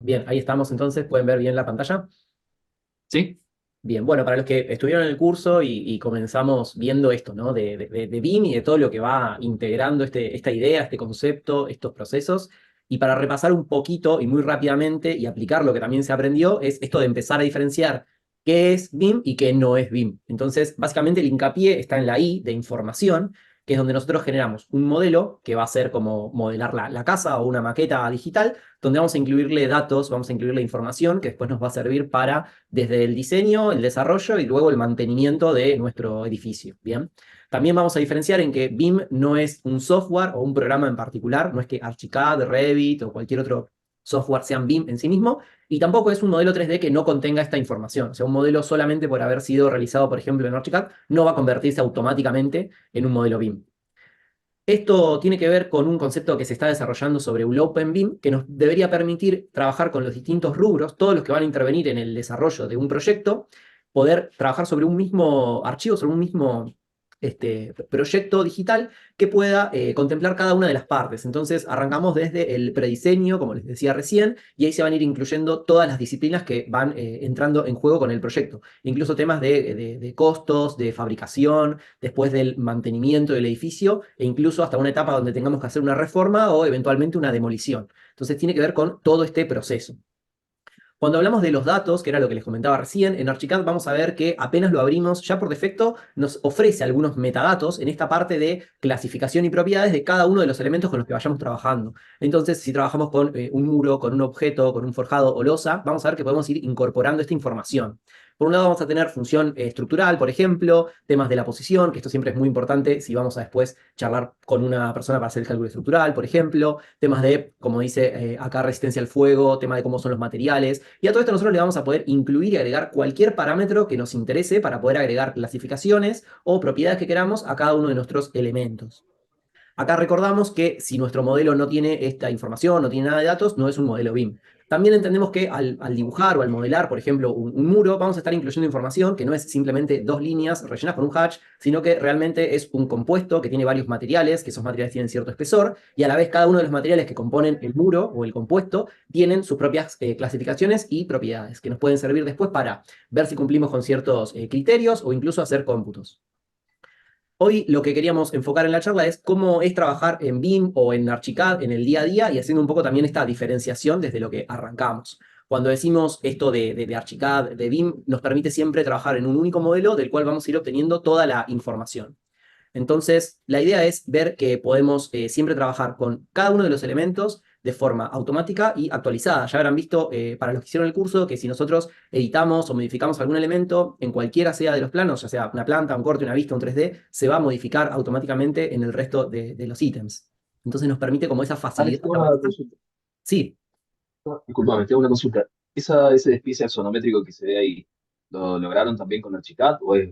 Bien, ahí estamos entonces, pueden ver bien la pantalla. Sí, Bien, bueno, para los que estuvieron en el curso y comenzamos viendo esto, ¿no? De BIM y de todo lo que va integrando esta idea, este concepto, estos procesos. Y para repasar un poquito y muy rápidamente y aplicar lo que también se aprendió, es esto de empezar a diferenciar qué es BIM y qué no es BIM. Entonces, básicamente el hincapié está en la I de información, que es donde nosotros generamos un modelo que va a ser como modelar la casa o una maqueta digital, donde vamos a incluirle datos, vamos a incluirle información que después nos va a servir para desde el diseño, el desarrollo y luego el mantenimiento de nuestro edificio. Bien. También vamos a diferenciar en que BIM no es un software o un programa en particular, no es que Archicad, Revit o cualquier otro software sean BIM en sí mismo, y tampoco es un modelo 3D que no contenga esta información. O sea, un modelo solamente por haber sido realizado, por ejemplo, en Archicad, no va a convertirse automáticamente en un modelo BIM. Esto tiene que ver con un concepto que se está desarrollando sobre un Open BIM que nos debería permitir trabajar con los distintos rubros, todos los que van a intervenir en el desarrollo de un proyecto, poder trabajar sobre un mismo archivo, sobre un mismo proyecto digital que pueda contemplar cada una de las partes. Entonces arrancamos desde el prediseño, como les decía recién, y ahí se van a ir incluyendo todas las disciplinas que van entrando en juego con el proyecto, incluso temas de costos, de fabricación, después del mantenimiento del edificio e incluso hasta una etapa donde tengamos que hacer una reforma o eventualmente una demolición. Entonces tiene que ver con todo este proceso. Cuando hablamos de los datos, que era lo que les comentaba recién, en Archicad vamos a ver que apenas lo abrimos, ya por defecto nos ofrece algunos metadatos en esta parte de clasificación y propiedades de cada uno de los elementos con los que vayamos trabajando. Entonces, si trabajamos con un muro, con un objeto, con un forjado o losa, vamos a ver que podemos ir incorporando esta información. Por un lado vamos a tener función estructural, por ejemplo, temas de la posición, que esto siempre es muy importante si vamos a después charlar con una persona para hacer el cálculo estructural, por ejemplo, temas de, como dice acá, resistencia al fuego, tema de cómo son los materiales, y a todo esto nosotros le vamos a poder incluir y agregar cualquier parámetro que nos interese para poder agregar clasificaciones o propiedades que queramos a cada uno de nuestros elementos. Acá recordamos que si nuestro modelo no tiene esta información, no tiene nada de datos, no es un modelo BIM. También entendemos que al dibujar o al modelar, por ejemplo, un muro, vamos a estar incluyendo información que no es simplemente dos líneas rellenas con un hatch, sino que realmente es un compuesto que tiene varios materiales, que esos materiales tienen cierto espesor, y a la vez cada uno de los materiales que componen el muro o el compuesto tienen sus propias clasificaciones y propiedades, que nos pueden servir después para ver si cumplimos con ciertos criterios o incluso hacer cómputos. Hoy lo que queríamos enfocar en la charla es cómo es trabajar en BIM o en Archicad en el día a día y haciendo un poco también esta diferenciación desde lo que arrancamos. Cuando decimos esto de Archicad, de BIM, nos permite siempre trabajar en un único modelo del cual vamos a ir obteniendo toda la información. Entonces, la idea es ver que podemos siempre trabajar con cada uno de los elementos de forma automática y actualizada. Ya habrán visto, para los que hicieron el curso, que si nosotros editamos o modificamos algún elemento en cualquiera sea de los planos, ya sea una planta, un corte, una vista, un 3D, se va a modificar automáticamente en el resto de los ítems. Entonces nos permite como esa Alex, facilidad. tengo una consulta. Sí. Disculpame, tengo una consulta. ¿Ese despiece axonométrico que se ve ahí, lo lograron también con Archicad o es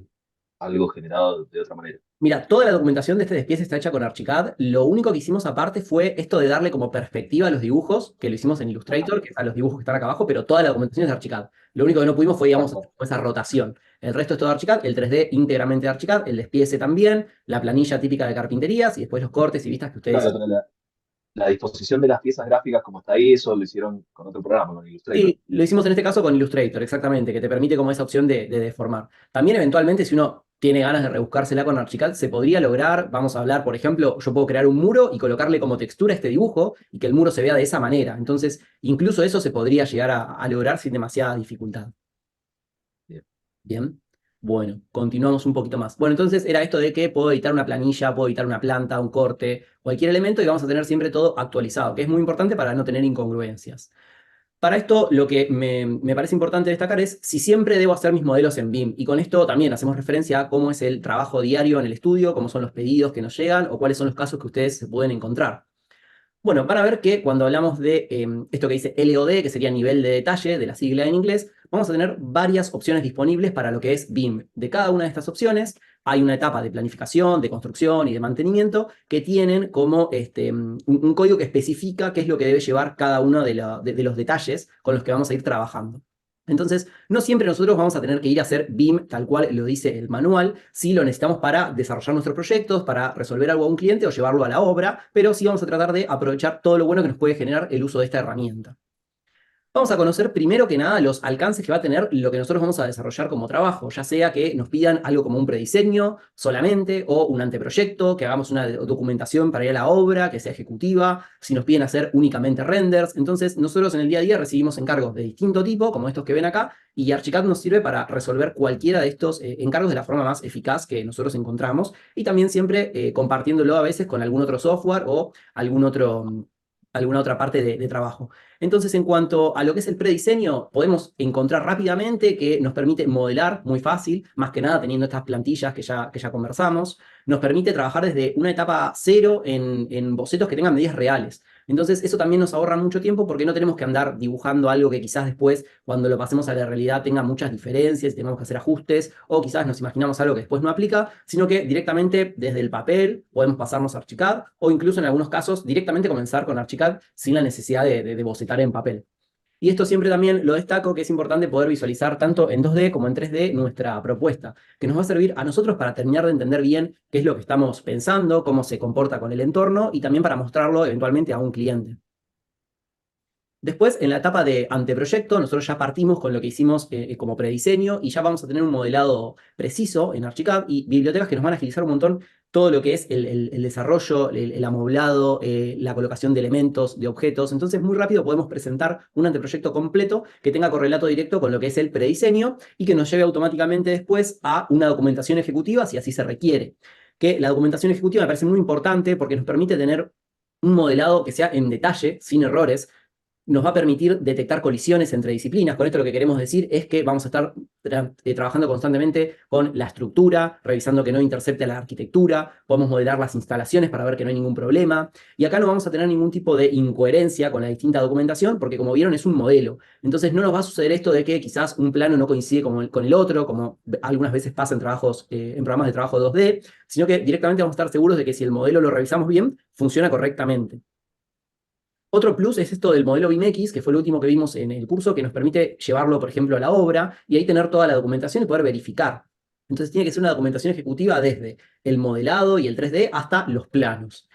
algo generado de otra manera? Mira, toda la documentación de este despiece está hecha con Archicad. Lo único que hicimos aparte fue esto de darle como perspectiva a los dibujos, que lo hicimos en Illustrator, que están los dibujos que están acá abajo, pero toda la documentación es de Archicad. Lo único que no pudimos fue, digamos, hacer Claro, como esa rotación. El resto es todo Archicad, el 3D íntegramente de Archicad, el despiece también, la planilla típica de carpinterías y después los cortes y vistas que ustedes. claro, pero la disposición de las piezas gráficas como está ahí, eso lo hicieron con otro programa, con Illustrator. Sí, lo hicimos en este caso con Illustrator, exactamente, que te permite como esa opción de deformar. También eventualmente, si uno tiene ganas de rebuscársela con Archicad, se podría lograr, vamos a hablar, por ejemplo, yo puedo crear un muro y colocarle como textura este dibujo y que el muro se vea de esa manera. Entonces, incluso eso se podría llegar a lograr sin demasiada dificultad. Bien. Bien. Bueno, continuamos un poquito más. Bueno, entonces era esto de que puedo editar una planilla, puedo editar una planta, un corte, cualquier elemento y vamos a tener siempre todo actualizado, que es muy importante para no tener incongruencias. Para esto, lo que me parece importante destacar es si siempre debo hacer mis modelos en BIM. Y con esto también hacemos referencia a cómo es el trabajo diario en el estudio, cómo son los pedidos que nos llegan o cuáles son los casos que ustedes se pueden encontrar. Bueno, van a ver que cuando hablamos de esto que dice LOD, que sería nivel de detalle de la sigla en inglés, vamos a tener varias opciones disponibles para lo que es BIM. De cada una de estas opciones hay una etapa de planificación, de construcción y de mantenimiento que tienen como un código que especifica qué es lo que debe llevar cada uno de los detalles con los que vamos a ir trabajando. Entonces, no siempre nosotros vamos a tener que ir a hacer BIM tal cual lo dice el manual, si lo necesitamos para desarrollar nuestros proyectos, para resolver algo a un cliente o llevarlo a la obra, pero sí vamos a tratar de aprovechar todo lo bueno que nos puede generar el uso de esta herramienta. Vamos a conocer primero que nada los alcances que va a tener lo que nosotros vamos a desarrollar como trabajo, ya sea que nos pidan algo como un prediseño solamente o un anteproyecto, que hagamos una documentación para ir a la obra, que sea ejecutiva, si nos piden hacer únicamente renders. Entonces, nosotros en el día a día recibimos encargos de distinto tipo, como estos que ven acá, y Archicad nos sirve para resolver cualquiera de estos encargos de la forma más eficaz que nosotros encontramos, y también siempre compartiéndolo a veces con algún otro software o alguna otra parte de trabajo. Entonces, en cuanto a lo que es el prediseño, podemos encontrar rápidamente que nos permite modelar muy fácil, más que nada teniendo estas plantillas que ya conversamos. Nos permite trabajar desde una etapa cero en bocetos que tengan medidas reales. Entonces, eso también nos ahorra mucho tiempo porque no tenemos que andar dibujando algo que quizás después, cuando lo pasemos a la realidad, tenga muchas diferencias, tenemos que hacer ajustes, o quizás nos imaginamos algo que después no aplica, sino que directamente desde el papel podemos pasarnos a Archicad, o incluso en algunos casos directamente comenzar con Archicad sin la necesidad de bocetar en papel. Y esto siempre también lo destaco, que es importante poder visualizar tanto en 2D como en 3D nuestra propuesta, que nos va a servir a nosotros para terminar de entender bien qué es lo que estamos pensando, cómo se comporta con el entorno y también para mostrarlo eventualmente a un cliente. Después, en la etapa de anteproyecto, nosotros ya partimos con lo que hicimos como prediseño y ya vamos a tener un modelado preciso en Archicad y bibliotecas que nos van a agilizar un montón todo lo que es el desarrollo, el amoblado, la colocación de elementos, de objetos. Entonces, muy rápido podemos presentar un anteproyecto completo que tenga correlato directo con lo que es el prediseño y que nos lleve automáticamente después a una documentación ejecutiva si así se requiere. Que la documentación ejecutiva me parece muy importante porque nos permite tener un modelado que sea en detalle, sin errores, nos va a permitir detectar colisiones entre disciplinas. Con esto lo que queremos decir es que vamos a estar trabajando constantemente con la estructura, revisando que no intercepte la arquitectura, podemos modelar las instalaciones para ver que no hay ningún problema, y acá no vamos a tener ningún tipo de incoherencia con la distinta documentación, porque como vieron es un modelo. Entonces no nos va a suceder esto de que quizás un plano no coincide con el otro, como algunas veces pasa en trabajos, en programas de trabajo 2D, sino que directamente vamos a estar seguros de que si el modelo lo revisamos bien, funciona correctamente. Otro plus es esto del modelo BIMX, que fue el último que vimos en el curso, que nos permite llevarlo, por ejemplo, a la obra y ahí tener toda la documentación y poder verificar. Entonces tiene que ser una documentación ejecutiva desde el modelado y el 3D hasta los planos.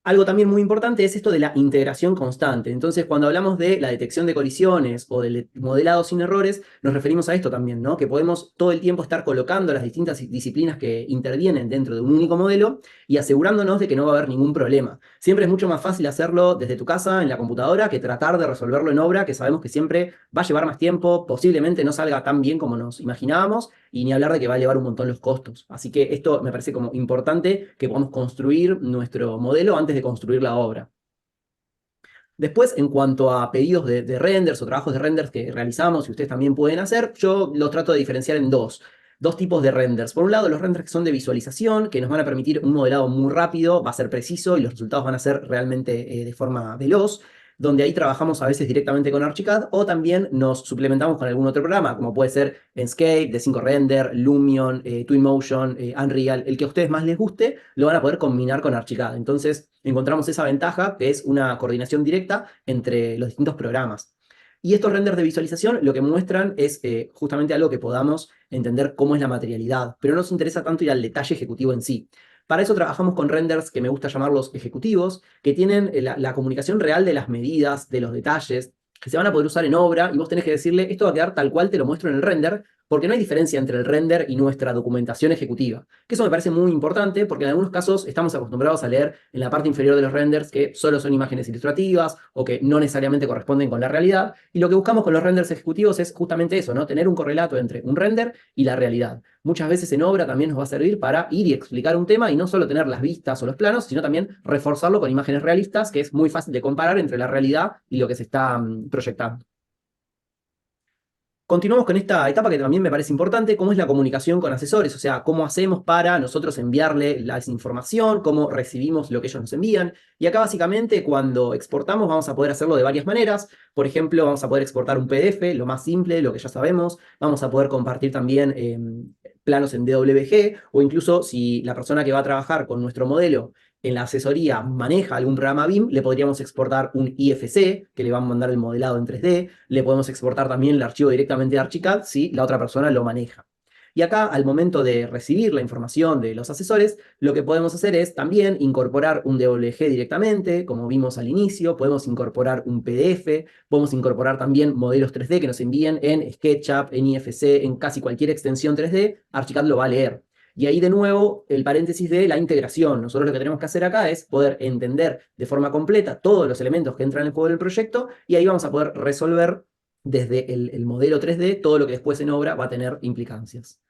Algo también muy importante es esto de la integración constante. Entonces, cuando hablamos de la detección de colisiones o del modelado sin errores, nos referimos a esto también, ¿no? Que podemos todo el tiempo estar colocando las distintas disciplinas que intervienen dentro de un único modelo y asegurándonos de que no va a haber ningún problema. Siempre es mucho más fácil hacerlo desde tu casa, en la computadora, que tratar de resolverlo en obra, que sabemos que siempre va a llevar más tiempo, posiblemente no salga tan bien como nos imaginábamos, y ni hablar de que va a elevar un montón los costos. Así que esto me parece como importante que podamos construir nuestro modelo antes de construir la obra. Después, en cuanto a pedidos de renders o trabajos de renders que realizamos y ustedes también pueden hacer, yo los trato de diferenciar en dos tipos de renders. Por un lado, los renders que son de visualización, que nos van a permitir un modelado muy rápido, va a ser preciso y los resultados van a ser realmente de forma veloz, donde ahí trabajamos a veces directamente con Archicad o también nos suplementamos con algún otro programa, como puede ser Enscape, D5 Render, Lumion, Twinmotion, Unreal, el que a ustedes más les guste, lo van a poder combinar con Archicad. Entonces encontramos esa ventaja que es una coordinación directa entre los distintos programas. Y estos renders de visualización lo que muestran es justamente algo que podamos entender cómo es la materialidad, pero no nos interesa tanto ir al detalle ejecutivo en sí. Para eso trabajamos con renders que me gusta llamarlos ejecutivos, que tienen la comunicación real de las medidas, de los detalles, que se van a poder usar en obra y vos tenés que decirle, esto va a quedar tal cual te lo muestro en el render, porque no hay diferencia entre el render y nuestra documentación ejecutiva. Que eso me parece muy importante porque en algunos casos estamos acostumbrados a leer en la parte inferior de los renders que solo son imágenes ilustrativas o que no necesariamente corresponden con la realidad. Y lo que buscamos con los renders ejecutivos es justamente eso, ¿no? Tener un correlato entre un render y la realidad. Muchas veces en obra también nos va a servir para ir y explicar un tema y no solo tener las vistas o los planos, sino también reforzarlo con imágenes realistas, que es muy fácil de comparar entre la realidad y lo que se está proyectando. Continuamos con esta etapa que también me parece importante, cómo es la comunicación con asesores, o sea, cómo hacemos para nosotros enviarle la información, cómo recibimos lo que ellos nos envían. Y acá básicamente cuando exportamos vamos a poder hacerlo de varias maneras. Por ejemplo, vamos a poder exportar un PDF, lo más simple, lo que ya sabemos. Vamos a poder compartir también planos en DWG o incluso si la persona que va a trabajar con nuestro modelo en la asesoría maneja algún programa BIM, le podríamos exportar un IFC, que le va a mandar el modelado en 3D, le podemos exportar también el archivo directamente de Archicad si la otra persona lo maneja. Y acá, al momento de recibir la información de los asesores, lo que podemos hacer es también incorporar un DWG directamente, como vimos al inicio, podemos incorporar un PDF, podemos incorporar también modelos 3D que nos envíen en SketchUp, en IFC, en casi cualquier extensión 3D, Archicad lo va a leer. Y ahí de nuevo el paréntesis de la integración. Nosotros lo que tenemos que hacer acá es poder entender de forma completa todos los elementos que entran en el juego del proyecto y ahí vamos a poder resolver desde el modelo 3D todo lo que después en obra va a tener implicancias.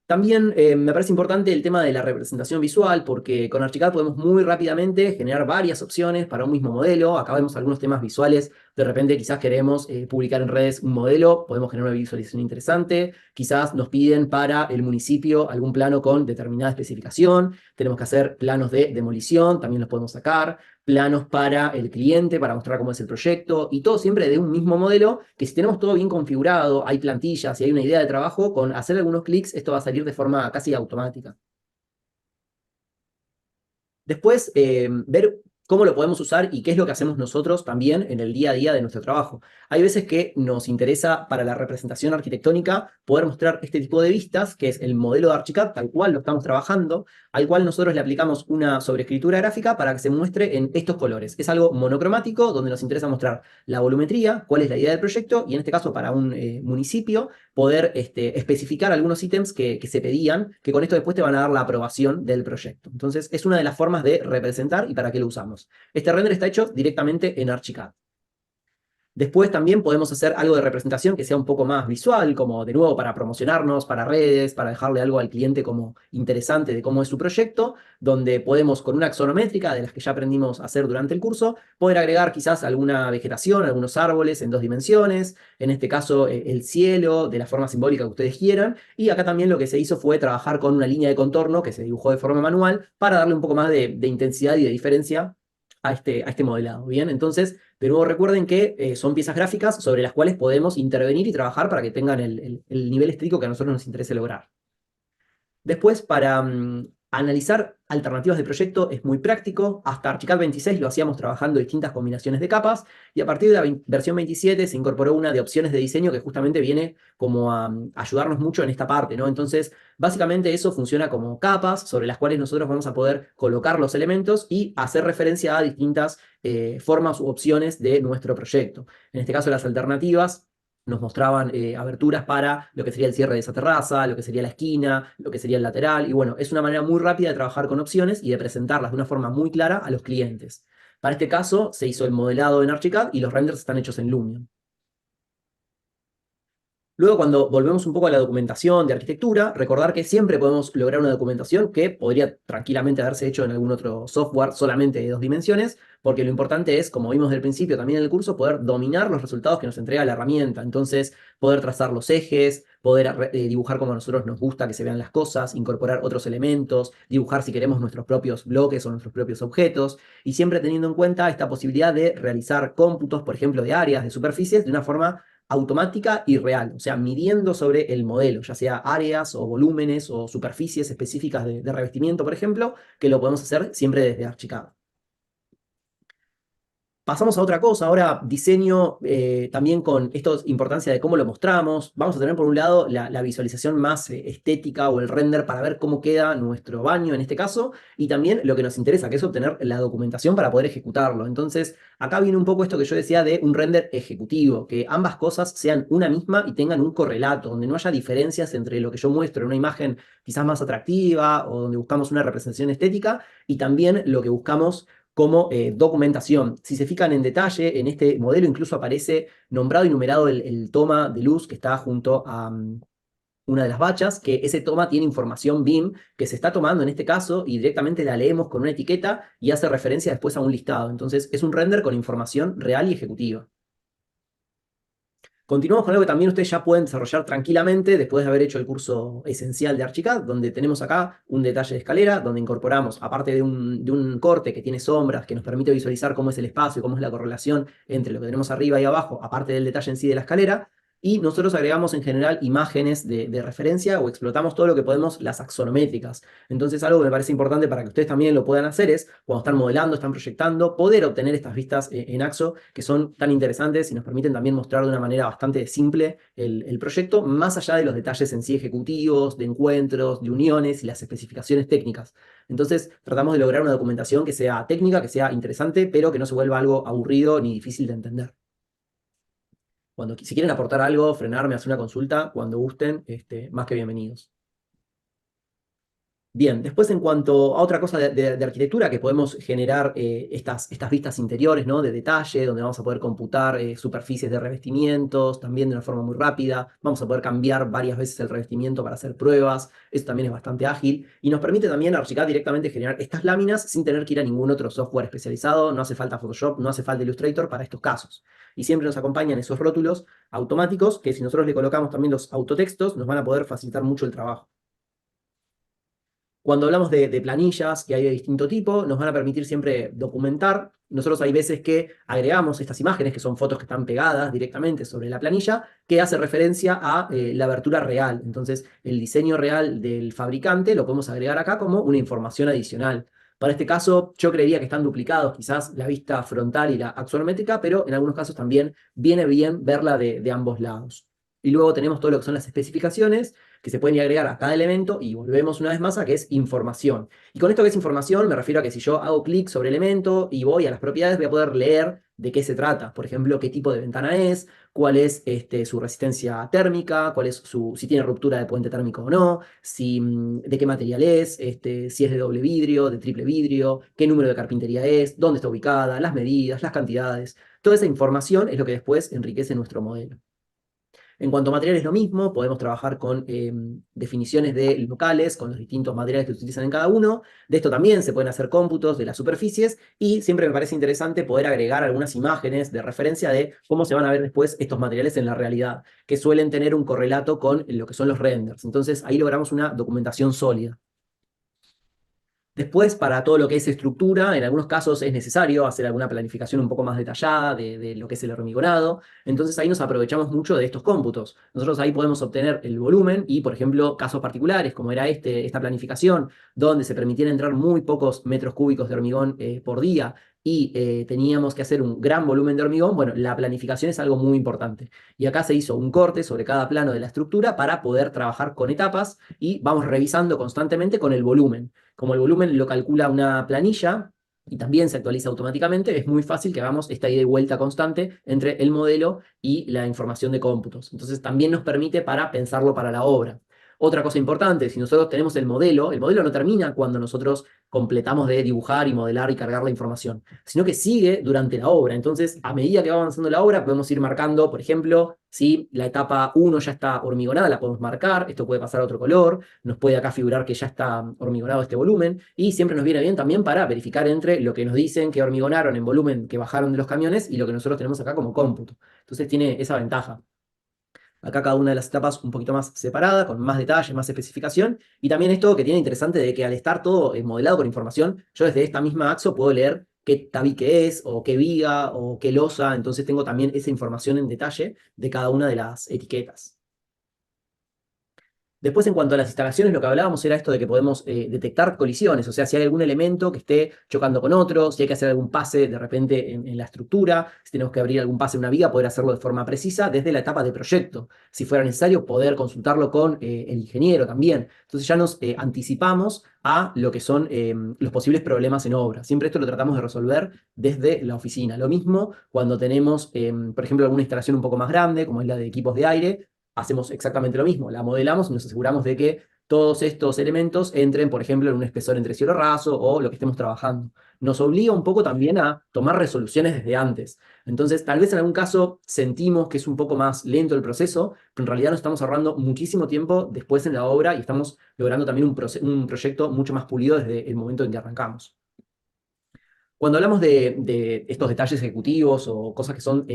También me parece importante el tema de la representación visual, porque con Archicad podemos muy rápidamente generar varias opciones para un mismo modelo. Acá vemos algunos temas visuales. De repente quizás queremos publicar en redes un modelo, podemos generar una visualización interesante. Quizás nos piden para el municipio algún plano con determinada especificación. Tenemos que hacer planos de demolición, también los podemos sacar. Planos para el cliente, para mostrar cómo es el proyecto, y todo siempre de un mismo modelo, que si tenemos todo bien configurado, hay plantillas y hay una idea de trabajo, con hacer algunos clics esto va a salir de forma casi automática. Después, ver cómo lo podemos usar y qué es lo que hacemos nosotros también en el día a día de nuestro trabajo. Hay veces que nos interesa para la representación arquitectónica poder mostrar este tipo de vistas, que es el modelo de Archicad, tal cual lo estamos trabajando, al cual nosotros le aplicamos una sobreescritura gráfica para que se muestre en estos colores. Es algo monocromático, donde nos interesa mostrar la volumetría, cuál es la idea del proyecto, y en este caso para un municipio, poder especificar algunos ítems que se pedían, que con esto después te van a dar la aprobación del proyecto. Entonces, es una de las formas de representar y para qué lo usamos. Este render está hecho directamente en Archicad. Después también podemos hacer algo de representación que sea un poco más visual, como de nuevo para promocionarnos, para redes, para dejarle algo al cliente como interesante de cómo es su proyecto, donde podemos con una axonométrica, de las que ya aprendimos a hacer durante el curso, poder agregar quizás alguna vegetación, algunos árboles en 2 dimensiones, en este caso el cielo, de la forma simbólica que ustedes quieran, y acá también lo que se hizo fue trabajar con una línea de contorno que se dibujó de forma manual para darle un poco más de intensidad y de diferencia a este modelado, ¿bien? Entonces, de nuevo recuerden que son piezas gráficas sobre las cuales podemos intervenir y trabajar para que tengan el nivel estético que a nosotros nos interese lograr. Después, para analizar alternativas de proyecto es muy práctico. Hasta Archicad 26 lo hacíamos trabajando distintas combinaciones de capas y a partir de la versión 27 se incorporó una de opciones de diseño que justamente viene como a ayudarnos mucho en esta parte, ¿no? Entonces, básicamente eso funciona como capas sobre las cuales nosotros vamos a poder colocar los elementos y hacer referencia a distintas formas u opciones de nuestro proyecto. En este caso, las alternativas nos mostraban aberturas para lo que sería el cierre de esa terraza, lo que sería la esquina, lo que sería el lateral. Y bueno, es una manera muy rápida de trabajar con opciones y de presentarlas de una forma muy clara a los clientes. Para este caso, se hizo el modelado en Archicad y los renders están hechos en Lumion. Luego, cuando volvemos un poco a la documentación de arquitectura, recordar que siempre podemos lograr una documentación que podría tranquilamente haberse hecho en algún otro software solamente de 2 dimensiones, porque lo importante es, como vimos del principio también en el curso, poder dominar los resultados que nos entrega la herramienta. Entonces, poder trazar los ejes, poder dibujar como a nosotros nos gusta que se vean las cosas, incorporar otros elementos, dibujar si queremos nuestros propios bloques o nuestros propios objetos, y siempre teniendo en cuenta esta posibilidad de realizar cómputos, por ejemplo, de áreas, de superficies, de una forma automática y real, o sea, midiendo sobre el modelo, ya sea áreas o volúmenes o superficies específicas de revestimiento, por ejemplo, que lo podemos hacer siempre desde Archicad. Pasamos a otra cosa, ahora diseño también con esto, importancia de cómo lo mostramos. Vamos a tener por un lado la visualización más estética o el render para ver cómo queda nuestro baño en este caso, y también lo que nos interesa, que es obtener la documentación para poder ejecutarlo. Entonces, acá viene un poco esto que yo decía de un render ejecutivo, que ambas cosas sean una misma y tengan un correlato, donde no haya diferencias entre lo que yo muestro en una imagen quizás más atractiva o donde buscamos una representación estética y también lo que buscamos como documentación. Si se fijan en detalle, en este modelo incluso aparece nombrado y numerado el toma de luz que está junto a una de las bachas, que ese toma tiene información BIM que se está tomando en este caso y directamente la leemos con una etiqueta y hace referencia después a un listado. Entonces es un render con información real y ejecutiva. Continuamos con algo que también ustedes ya pueden desarrollar tranquilamente después de haber hecho el curso esencial de Archicad, donde tenemos acá un detalle de escalera, donde incorporamos, aparte de un corte que tiene sombras, que nos permite visualizar cómo es el espacio, cómo es la correlación entre lo que tenemos arriba y abajo, aparte del detalle en sí de la escalera, y nosotros agregamos en general imágenes de referencia o explotamos todo lo que podemos las axonométricas. Entonces algo que me parece importante para que ustedes también lo puedan hacer es, cuando están modelando, están proyectando, poder obtener estas vistas en AXO que son tan interesantes y nos permiten también mostrar de una manera bastante simple el proyecto, más allá de los detalles en sí ejecutivos, de encuentros, de uniones y las especificaciones técnicas. Entonces tratamos de lograr una documentación que sea técnica, que sea interesante, pero que no se vuelva algo aburrido ni difícil de entender. Si quieren aportar algo, frenarme, hacer una consulta, cuando gusten, más que bienvenidos. Bien, después en cuanto a otra cosa de arquitectura, que podemos generar estas vistas interiores, ¿no? De detalle, donde vamos a poder computar superficies de revestimientos, también de una forma muy rápida. Vamos a poder cambiar varias veces el revestimiento para hacer pruebas. Eso también es bastante ágil. Y nos permite también Archicad directamente generar estas láminas sin tener que ir a ningún otro software especializado. No hace falta Photoshop, no hace falta Illustrator para estos casos. Y siempre nos acompañan esos rótulos automáticos que si nosotros le colocamos también los autotextos, nos van a poder facilitar mucho el trabajo. Cuando hablamos de planillas que hay de distinto tipo, nos van a permitir siempre documentar. Nosotros hay veces que agregamos estas imágenes, que son fotos que están pegadas directamente sobre la planilla, que hace referencia a la abertura real. Entonces, el diseño real del fabricante lo podemos agregar acá como una información adicional. Para este caso, yo creería que están duplicados quizás la vista frontal y la axonométrica, pero en algunos casos también viene bien verla de ambos lados. Y luego tenemos todo lo que son las especificaciones, que se pueden agregar a cada elemento y volvemos una vez más a que es información. Y con esto que es información me refiero a que si yo hago clic sobre el elemento y voy a las propiedades, voy a poder leer de qué se trata. Por ejemplo, qué tipo de ventana es, cuál es su resistencia térmica, cuál es si tiene ruptura de puente térmico o no, de qué material es, si es de doble vidrio, de triple vidrio, qué número de carpintería es, dónde está ubicada, las medidas, las cantidades. Toda esa información es lo que después enriquece nuestro modelo. En cuanto a materiales, lo mismo, podemos trabajar con definiciones de locales, con los distintos materiales que se utilizan en cada uno. De esto también se pueden hacer cómputos de las superficies y siempre me parece interesante poder agregar algunas imágenes de referencia de cómo se van a ver después estos materiales en la realidad, que suelen tener un correlato con lo que son los renders. Entonces ahí logramos una documentación sólida. Después, para todo lo que es estructura, en algunos casos es necesario hacer alguna planificación un poco más detallada de lo que es el hormigonado. Entonces ahí nos aprovechamos mucho de estos cómputos. Nosotros ahí podemos obtener el volumen y, por ejemplo, casos particulares, como era esta planificación, donde se permitían entrar muy pocos metros cúbicos de hormigón por día y teníamos que hacer un gran volumen de hormigón, bueno, la planificación es algo muy importante. Y acá se hizo un corte sobre cada plano de la estructura para poder trabajar con etapas y vamos revisando constantemente con el volumen. Como el volumen lo calcula una planilla y también se actualiza automáticamente, es muy fácil que hagamos esta ida y vuelta constante entre el modelo y la información de cómputos. Entonces también nos permite para pensarlo para la obra. Otra cosa importante, si nosotros tenemos el modelo no termina cuando nosotros completamos de dibujar y modelar y cargar la información, sino que sigue durante la obra. Entonces, a medida que va avanzando la obra, podemos ir marcando, por ejemplo, si la etapa 1 ya está hormigonada, la podemos marcar, esto puede pasar a otro color, nos puede acá figurar que ya está hormigonado este volumen, y siempre nos viene bien también para verificar entre lo que nos dicen que hormigonaron en volumen que bajaron de los camiones y lo que nosotros tenemos acá como cómputo. Entonces tiene esa ventaja. Acá cada una de las etapas un poquito más separada, con más detalle, más especificación. Y también esto que tiene interesante de que al estar todo modelado con información, yo desde esta misma AXO puedo leer qué tabique es, o qué viga, o qué losa. Entonces tengo también esa información en detalle de cada una de las etiquetas. Después, en cuanto a las instalaciones, lo que hablábamos era esto de que podemos detectar colisiones, o sea, si hay algún elemento que esté chocando con otro, si hay que hacer algún pase de repente en la estructura, si tenemos que abrir algún pase en una viga, poder hacerlo de forma precisa desde la etapa de proyecto. Si fuera necesario, poder consultarlo con el ingeniero también. Entonces ya nos anticipamos a lo que son los posibles problemas en obra. Siempre esto lo tratamos de resolver desde la oficina. Lo mismo cuando tenemos, por ejemplo, alguna instalación un poco más grande, como es la de equipos de aire, hacemos exactamente lo mismo, la modelamos y nos aseguramos de que todos estos elementos entren, por ejemplo, en un espesor entre cielo raso o lo que estemos trabajando. Nos obliga un poco también a tomar resoluciones desde antes. Entonces, tal vez en algún caso sentimos que es un poco más lento el proceso, pero en realidad nos estamos ahorrando muchísimo tiempo después en la obra y estamos logrando también un proyecto mucho más pulido desde el momento en que arrancamos. Cuando hablamos de estos detalles ejecutivos o cosas que son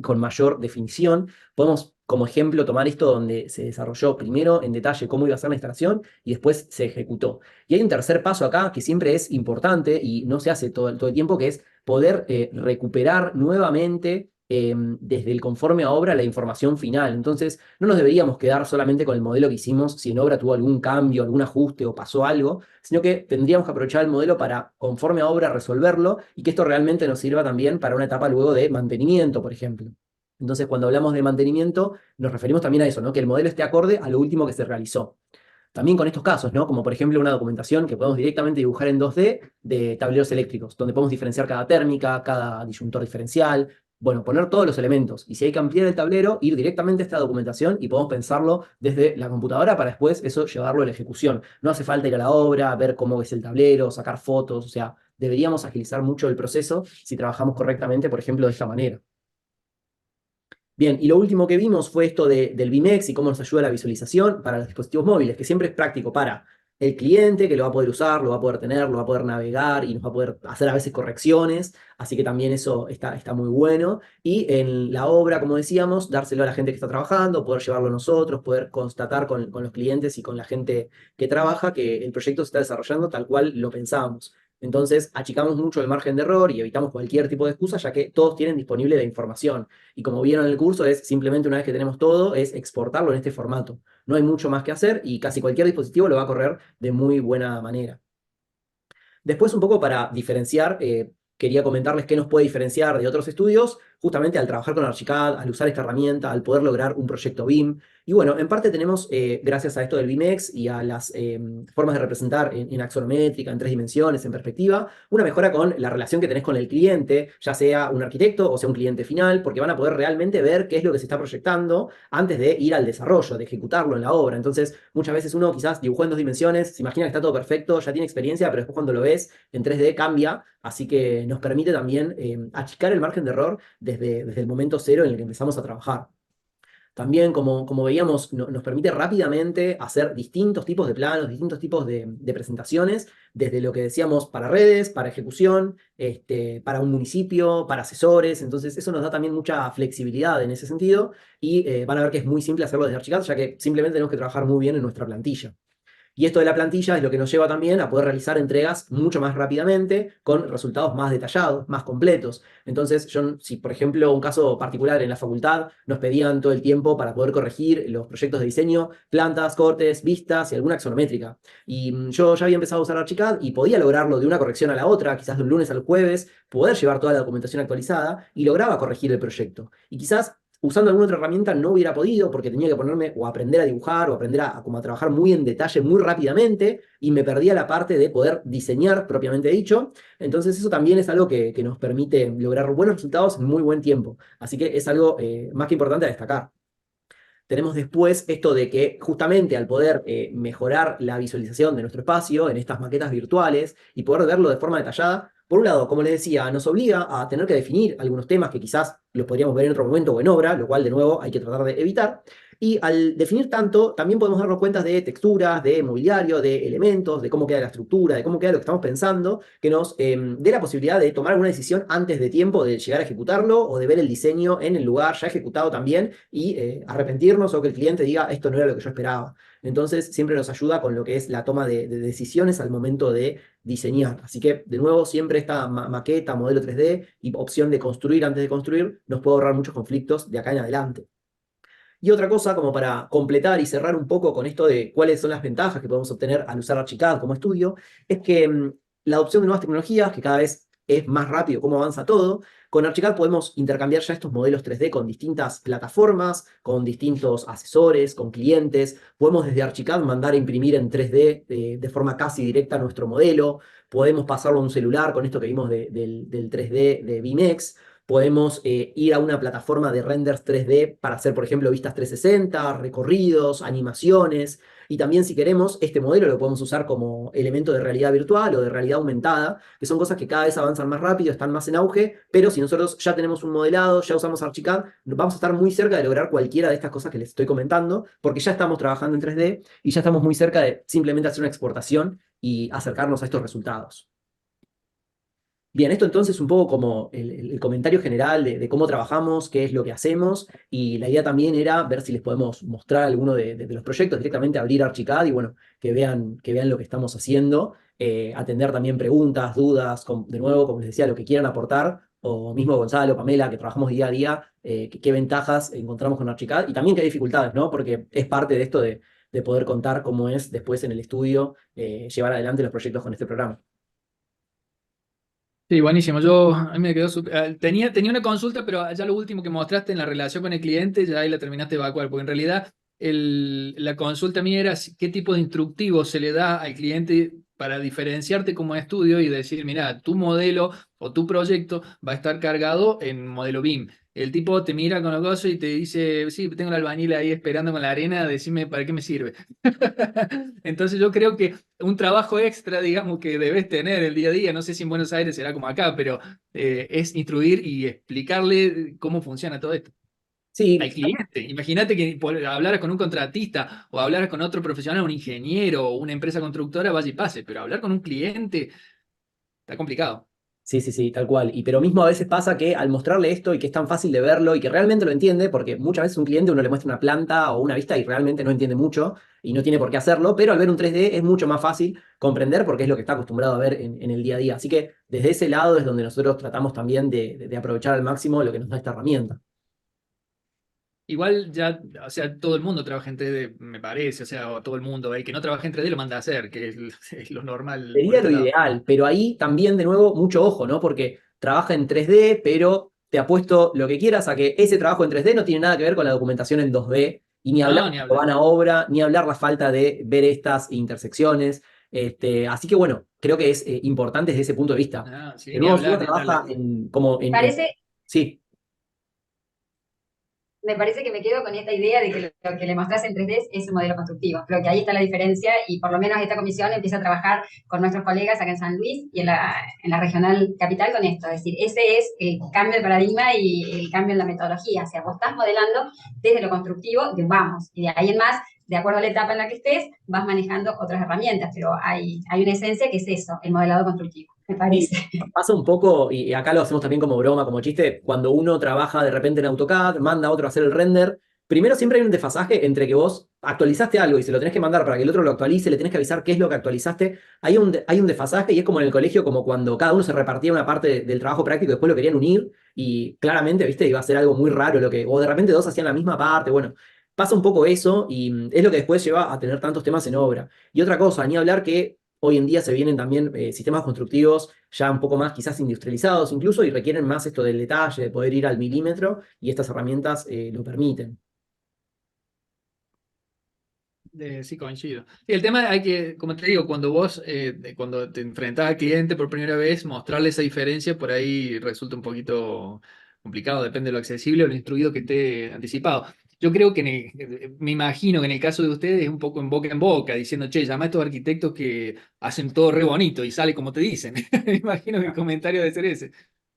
con mayor definición, podemos como ejemplo tomar esto donde se desarrolló primero en detalle cómo iba a ser la instalación y después se ejecutó. Y hay un tercer paso acá que siempre es importante y no se hace todo el tiempo, que es poder recuperar nuevamente desde el conforme a obra la información final. Entonces, no nos deberíamos quedar solamente con el modelo que hicimos si en obra tuvo algún cambio, algún ajuste o pasó algo, sino que tendríamos que aprovechar el modelo para, conforme a obra, resolverlo y que esto realmente nos sirva también para una etapa luego de mantenimiento, por ejemplo. Entonces, cuando hablamos de mantenimiento, nos referimos también a eso, ¿no? Que el modelo esté acorde a lo último que se realizó. También con estos casos, ¿no? Como por ejemplo una documentación que podemos directamente dibujar en 2D de tableros eléctricos, donde podemos diferenciar cada térmica, cada disyuntor diferencial, bueno, poner todos los elementos. Y si hay que ampliar el tablero, ir directamente a esta documentación y podemos pensarlo desde la computadora para después eso llevarlo a la ejecución. No hace falta ir a la obra, ver cómo es el tablero, sacar fotos, o sea, deberíamos agilizar mucho el proceso si trabajamos correctamente, por ejemplo, de esta manera. Bien, y lo último que vimos fue esto del BIMEX y cómo nos ayuda la visualización para los dispositivos móviles, que siempre es práctico para el cliente, que lo va a poder usar, lo va a poder tener, lo va a poder navegar y nos va a poder hacer a veces correcciones, así que también eso está muy bueno. Y en la obra, como decíamos, dárselo a la gente que está trabajando, poder llevarlo nosotros, poder constatar con los clientes y con la gente que trabaja que el proyecto se está desarrollando tal cual lo pensábamos. Entonces, achicamos mucho el margen de error y evitamos cualquier tipo de excusa, ya que todos tienen disponible la información. Y como vieron en el curso, es simplemente una vez que tenemos todo, es exportarlo en este formato. No hay mucho más que hacer y casi cualquier dispositivo lo va a correr de muy buena manera. Después, un poco para diferenciar, quería comentarles qué nos puede diferenciar de otros estudios, justamente al trabajar con Archicad, al usar esta herramienta, al poder lograr un proyecto BIM. Y bueno, en parte tenemos, gracias a esto del BIMEX y a las formas de representar en axonométrica, en 3 dimensiones, en perspectiva, una mejora con la relación que tenés con el cliente, ya sea un arquitecto o sea un cliente final, porque van a poder realmente ver qué es lo que se está proyectando antes de ir al desarrollo, de ejecutarlo en la obra. Entonces, muchas veces uno quizás dibujó en 2 dimensiones, se imagina que está todo perfecto, ya tiene experiencia, pero después cuando lo ves en 3D cambia, así que nos permite también achicar el margen de error desde el momento cero en el que empezamos a trabajar. También, como veíamos, nos permite rápidamente hacer distintos tipos de planos, distintos tipos de presentaciones, desde lo que decíamos para redes, para ejecución, para un municipio, para asesores. Entonces, eso nos da también mucha flexibilidad en ese sentido y van a ver que es muy simple hacerlo desde Archicad, ya que simplemente tenemos que trabajar muy bien en nuestra plantilla. Y esto de la plantilla es lo que nos lleva también a poder realizar entregas mucho más rápidamente, con resultados más detallados, más completos. Entonces, si por ejemplo un caso particular en la facultad nos pedían todo el tiempo para poder corregir los proyectos de diseño, plantas, cortes, vistas y alguna axonométrica. Y yo ya había empezado a usar Archicad y podía lograrlo de una corrección a la otra, quizás de un lunes al jueves, poder llevar toda la documentación actualizada y lograba corregir el proyecto. Y quizás usando alguna otra herramienta no hubiera podido porque tenía que ponerme o aprender a dibujar o aprender como a trabajar muy en detalle muy rápidamente y me perdía la parte de poder diseñar propiamente dicho. Entonces eso también es algo que nos permite lograr buenos resultados en muy buen tiempo. Así que es algo más que importante a destacar. Tenemos después esto de que justamente al poder mejorar la visualización de nuestro espacio en estas maquetas virtuales y poder verlo de forma detallada, por un lado, como les decía, nos obliga a tener que definir algunos temas que quizás los podríamos ver en otro momento o en obra, lo cual de nuevo hay que tratar de evitar. Y al definir tanto, también podemos darnos cuenta de texturas, de mobiliario, de elementos, de cómo queda la estructura, de cómo queda lo que estamos pensando, que nos dé la posibilidad de tomar alguna decisión antes de tiempo de llegar a ejecutarlo o de ver el diseño en el lugar ya ejecutado también y arrepentirnos o que el cliente diga esto no era lo que yo esperaba. Entonces siempre nos ayuda con lo que es la toma de decisiones al momento de diseñar. Así que de nuevo siempre esta maqueta, modelo 3D y opción de construir antes de construir nos puede ahorrar muchos conflictos de acá en adelante. Y otra cosa, como para completar y cerrar un poco con esto de cuáles son las ventajas que podemos obtener al usar Archicad como estudio, es que la adopción de nuevas tecnologías, que cada vez es más rápido cómo avanza todo, con Archicad podemos intercambiar ya estos modelos 3D con distintas plataformas, con distintos asesores, con clientes. Podemos desde Archicad mandar a imprimir en 3D de forma casi directa nuestro modelo. Podemos pasarlo a un celular con esto que vimos del 3D de BIMEX. Podemos ir a una plataforma de renders 3D para hacer, por ejemplo, vistas 360, recorridos, animaciones. Y también, si queremos, este modelo lo podemos usar como elemento de realidad virtual o de realidad aumentada, que son cosas que cada vez avanzan más rápido, están más en auge, pero si nosotros ya tenemos un modelado, ya usamos Archicad, vamos a estar muy cerca de lograr cualquiera de estas cosas que les estoy comentando, porque ya estamos trabajando en 3D y ya estamos muy cerca de simplemente hacer una exportación y acercarnos a estos resultados. Bien, esto entonces un poco como el comentario general de cómo trabajamos, qué es lo que hacemos, y la idea también era ver si les podemos mostrar alguno de los proyectos, directamente abrir Archicad y bueno, que vean lo que estamos haciendo, atender también preguntas, dudas, de nuevo, como les decía, lo que quieran aportar, o mismo Gonzalo, Pamela, que trabajamos día a día, qué ventajas encontramos con Archicad y también qué dificultades, ¿no? Porque es parte de esto de poder contar cómo es después en el estudio llevar adelante los proyectos con este programa. Sí, buenísimo. A mí me quedó tenía una consulta, pero ya lo último que mostraste en la relación con el cliente, ya ahí la terminaste de evacuar, porque en realidad la consulta mía era qué tipo de instructivo se le da al cliente para diferenciarte como estudio y decir, mira, tu modelo o tu proyecto va a estar cargado en modelo BIM. El tipo te mira con los cosas y te dice, sí, tengo el albañil ahí esperando con la arena, decime para qué me sirve. Entonces yo creo que un trabajo extra, digamos, que debes tener el día a día, no sé si en Buenos Aires será como acá, pero es instruir y explicarle cómo funciona todo esto al Sí, cliente. Imagínate que hablaras con un contratista o hablaras con otro profesional, un ingeniero o una empresa constructora, vaya y pase, pero hablar con un cliente está complicado. sí, sí, sí, tal cual. Y pero mismo a veces pasa que al mostrarle esto y que es tan fácil de verlo y que realmente lo entiende, porque muchas veces un cliente uno le muestra una planta o una vista y realmente no entiende mucho y no tiene por qué hacerlo, pero al ver un 3D es mucho más fácil comprender porque es lo que está acostumbrado a ver en el día a día. Así que desde ese lado es donde nosotros tratamos también de aprovechar al máximo lo que nos da esta herramienta. Igual ya, o sea, todo el mundo trabaja en 3D, me parece, o sea, o todo el mundo, el que no trabaja en 3D lo manda a hacer, que es, es lo normal por Sería lo este lado. ideal, pero ahí también de nuevo mucho ojo, ¿no? Porque trabaja en 3D, pero te apuesto lo que quieras a que ese trabajo en 3D no tiene nada que ver con la documentación en 2D, y ni hablar No, ni cuando hablar. van a obra, ni hablar la falta de ver estas intersecciones. Así que bueno, creo que es importante desde ese punto de vista. No, sí, De ni nuevo, si uno hablar, ni hablar. trabaja en, como Me parece, sí, me parece que me quedo con esta idea de que lo que le mostrás en 3D es un modelo constructivo. Creo que ahí está la diferencia y por lo menos esta comisión empieza a trabajar con nuestros colegas acá en San Luis y en la regional capital con esto. Es decir, ese es el cambio de paradigma y el cambio en la metodología. O sea, vos estás modelando desde lo constructivo, vamos, y de ahí en más, de acuerdo a la etapa en la que estés, vas manejando otras herramientas, pero hay una esencia que es eso, el modelado constructivo, me sí, parece. pasa un poco, y acá lo hacemos también como broma, como chiste, cuando uno trabaja de repente en AutoCAD, manda a otro a hacer el render, primero siempre hay un desfasaje entre que vos actualizaste algo y se lo tenés que mandar para que el otro lo actualice, le tenés que avisar qué es lo que actualizaste, hay un desfasaje y es como en el colegio, como cuando cada uno se repartía una parte del trabajo práctico y después lo querían unir y claramente, viste, iba a ser algo muy raro lo que, o de repente dos hacían la misma parte, bueno. Pasa un poco eso y es lo que después lleva a tener tantos temas en obra. Y otra cosa, ni hablar que hoy en día se vienen también sistemas constructivos ya un poco más quizás industrializados incluso y requieren más esto del detalle, de poder ir al milímetro y estas herramientas lo permiten. Sí, coincido. Y el tema hay que, como te digo, cuando vos, cuando te enfrentás al cliente por primera vez, mostrarle esa diferencia por ahí resulta un poquito complicado, depende de lo accesible o lo instruido que esté anticipado. Yo creo que me imagino que en el caso de ustedes es un poco en boca, diciendo, che, llama a estos arquitectos que hacen todo re bonito y sale como te dicen. Me imagino que el comentario debe ser ese.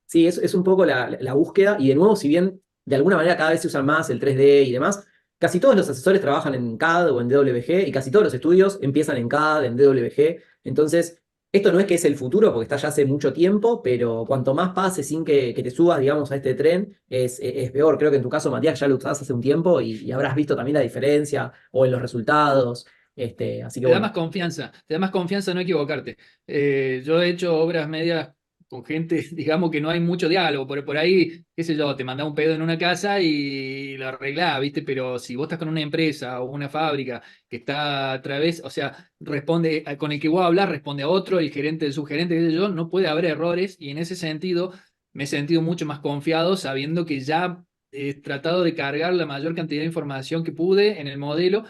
Sí, es un poco la búsqueda y de nuevo, si bien de alguna manera cada vez se usa más el 3D y demás, casi todos los asesores trabajan en CAD o en DWG y casi todos los estudios empiezan en CAD, en DWG. Entonces, esto no es que es el futuro porque está ya hace mucho tiempo, pero cuanto más pase sin que te subas, digamos, a este tren, es peor. Creo que en tu caso, Matías, ya lo usás hace un tiempo y habrás visto también la diferencia o en los resultados. Así que Te da bueno. más confianza, te da más confianza no equivocarte. Yo he hecho obras medias con gente, digamos que no hay mucho diálogo, por ahí, qué sé yo, te manda un pedo en una casa y lo arreglás, ¿viste? Pero si vos estás con una empresa o una fábrica que está a través, o sea, responde, con el que vos hablas, responde a otro, el gerente, el subgerente, qué sé yo, no puede haber errores y en ese sentido me he sentido mucho más confiado sabiendo que ya he tratado de cargar la mayor cantidad de información que pude en el modelo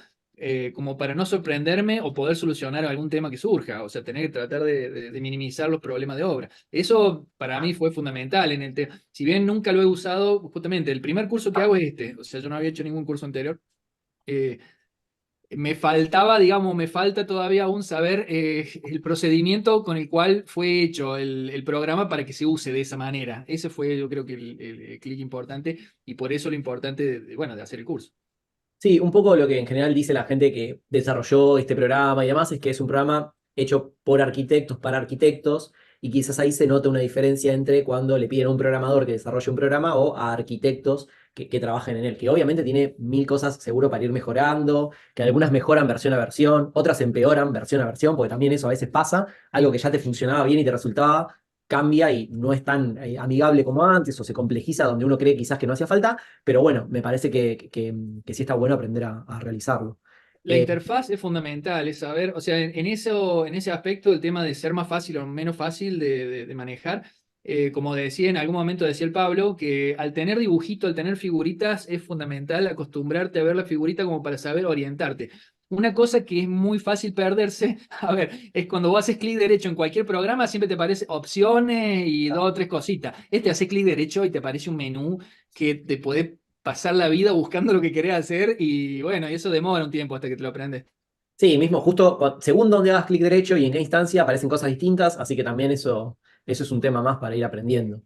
como para no sorprenderme o poder solucionar algún tema que surja, o sea, tener que tratar de minimizar los problemas de obra. Eso para mí fue fundamental en el tema. Si bien nunca lo he usado, justamente el primer curso que hago es este, o sea, yo no había hecho ningún curso anterior. eh, Me faltaba, digamos, me falta todavía aún saber el procedimiento con el cual fue hecho el programa para que se use de esa manera. Ese fue, yo creo que el clic importante y por eso lo importante bueno, de hacer el curso. Sí, un poco lo que en general dice la gente que desarrolló este programa y demás es que es un programa hecho por arquitectos para arquitectos y quizás ahí se nota una diferencia entre cuando le piden a un programador que desarrolle un programa o a arquitectos que trabajen en él, que obviamente tiene mil cosas seguro para ir mejorando, que algunas mejoran versión a versión, otras empeoran versión a versión, porque también eso a veces pasa, algo que ya te funcionaba bien y te resultaba cambia y no es tan amigable como antes o se complejiza donde uno cree quizás que no hacía falta, pero bueno, me parece que sí está bueno aprender a realizarlo. La Eh, interfaz es fundamental, es saber, o sea, en ese aspecto, el tema de ser más fácil o menos fácil de manejar, como decía en algún momento, decía el Pablo, que al tener dibujito, al tener figuritas, es fundamental acostumbrarte a ver la figurita como para saber orientarte. Una cosa que es muy fácil perderse, a ver, es cuando vos haces clic derecho en cualquier programa, siempre te aparece opciones y dos o tres cositas. Haces clic derecho y te aparece un menú que te puede pasar la vida buscando lo que querés hacer y bueno, y eso demora un tiempo hasta que te lo aprendes. sí, mismo justo según donde hagas clic derecho y en qué instancia aparecen cosas distintas, así que también eso es un tema más para ir aprendiendo.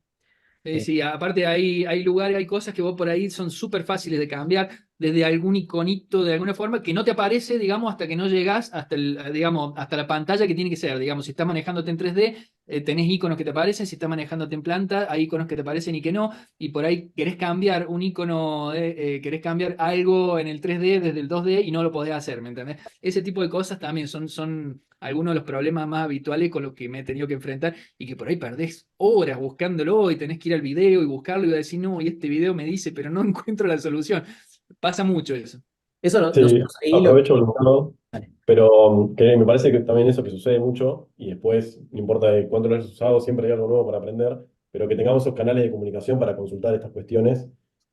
Eh, Sí, aparte hay lugares, hay cosas que vos por ahí son súper fáciles de cambiar desde algún iconito de alguna forma que no te aparece, digamos, hasta que no llegás hasta digamos, hasta la pantalla que tiene que ser. Digamos, si estás manejándote en 3D, tenés iconos que te aparecen, si estás manejándote en planta, hay iconos que te aparecen y que no, y por ahí querés cambiar un icono, querés cambiar algo en el 3D desde el 2D y no lo podés hacer, ¿me entendés? Ese tipo de cosas también son algunos de los problemas más habituales con los que me he tenido que enfrentar y que por ahí perdés horas buscándolo y tenés que ir al video y buscarlo y decir, no, y este video me dice, pero no encuentro la solución. Pasa mucho eso. Eso Sí, nosotros ahí lo... aprovecho el mercado, Dale. pero que me parece que también eso que sucede mucho y después, no importa de cuánto lo hayas usado, siempre hay algo nuevo para aprender, pero que tengamos esos canales de comunicación para consultar estas cuestiones,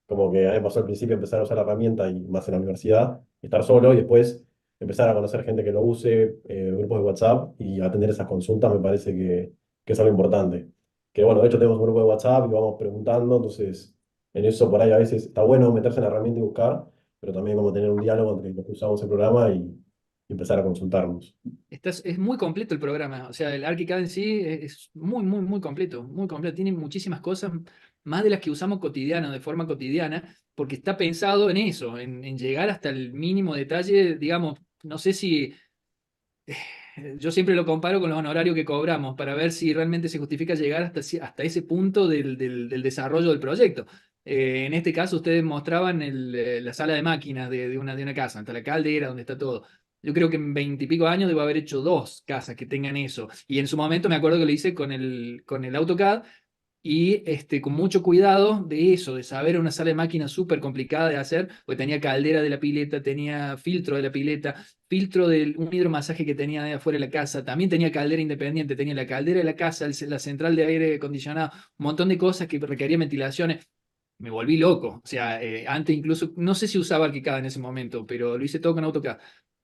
como que a mí me pasó al principio empezar a usar la herramienta y más en la universidad, estar solo y después empezar a conocer gente que lo use, grupos de WhatsApp y atender esas consultas me parece que es algo importante. Que bueno, de hecho tenemos un grupo de WhatsApp y vamos preguntando, entonces en eso por ahí a veces está bueno meterse en la herramienta y buscar, pero también como tener un diálogo entre los que usamos el programa y empezar a consultarnos. Es muy completo el programa, o sea, el ArchiCAD en sí es muy, muy, muy completo, muy completo. Tiene muchísimas cosas, más de las que usamos cotidiana, de forma cotidiana, porque está pensado en eso, en llegar hasta el mínimo detalle, digamos, no sé si yo siempre lo comparo con los honorarios que cobramos para ver si realmente se justifica llegar hasta ese punto del desarrollo del proyecto. En este caso, ustedes mostraban la sala de máquinas de una casa, hasta la caldera, donde está todo. Yo creo que en 20 y pico años debo haber hecho dos casas que tengan eso. Y en su momento me acuerdo que lo hice con el AutoCAD y con mucho cuidado de eso, de saber una sala de máquinas súper complicada de hacer, porque tenía caldera de la pileta, tenía filtro de la pileta, filtro de un hidromasaje que tenía de afuera de la casa, también tenía caldera independiente, tenía la caldera de la casa, la central de aire acondicionado, un montón de cosas que requerían ventilaciones. Me volví loco, o sea, antes incluso, no sé si usaba ArchiCAD en ese momento, pero lo hice todo con AutoCAD.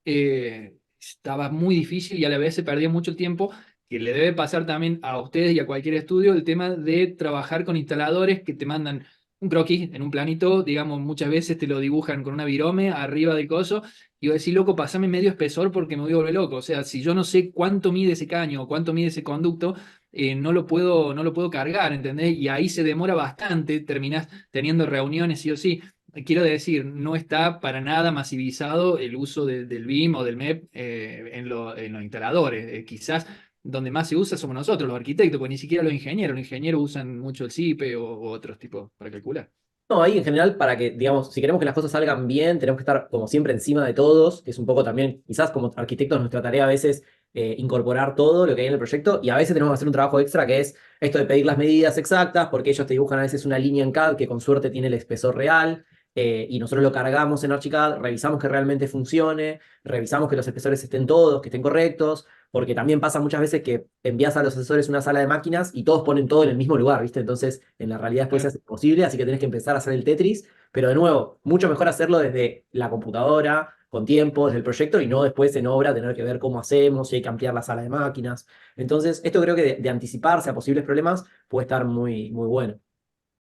Estaba muy difícil y a la vez se perdía mucho el tiempo que le debe pasar también a ustedes y a cualquier estudio, el tema de trabajar con instaladores que te mandan un croquis en un planito, digamos, muchas veces te lo dibujan con una virome arriba del coso, y vos decís, loco, pasame medio espesor porque me voy a volver loco. O sea, si yo no sé cuánto mide ese caño o cuánto mide ese conducto, no lo puedo cargar, ¿entendés? Y ahí se demora bastante, terminás teniendo reuniones sí o sí. Quiero decir, no está para nada masivizado el uso del BIM o del MEP en los instaladores. Quizás donde más se usa somos nosotros, los arquitectos, porque ni siquiera los ingenieros usan mucho el CIPE o otros tipos para calcular. No, ahí en general, para que, digamos, si queremos que las cosas salgan bien, tenemos que estar como siempre encima de todos, que es un poco también, quizás como arquitectos, nuestra tarea a veces incorporar todo lo que hay en el proyecto, y a veces tenemos que hacer un trabajo extra que es esto de pedir las medidas exactas, porque ellos te dibujan a veces una línea en CAD que con suerte tiene el espesor real, y nosotros lo cargamos en Archicad, revisamos que realmente funcione, revisamos que los espesores estén todos, que estén correctos, porque también pasa muchas veces que envías a los asesores una sala de máquinas y todos ponen todo en el mismo lugar, ¿viste? Entonces, en la realidad después se Claro. hace imposible, así que tenés que empezar a hacer el Tetris, pero de nuevo, mucho mejor hacerlo desde la computadora, con tiempo, desde el proyecto, y no después en obra tener que ver cómo hacemos, si hay que ampliar la sala de máquinas. Entonces, esto creo que de anticiparse a posibles problemas puede estar muy, muy bueno.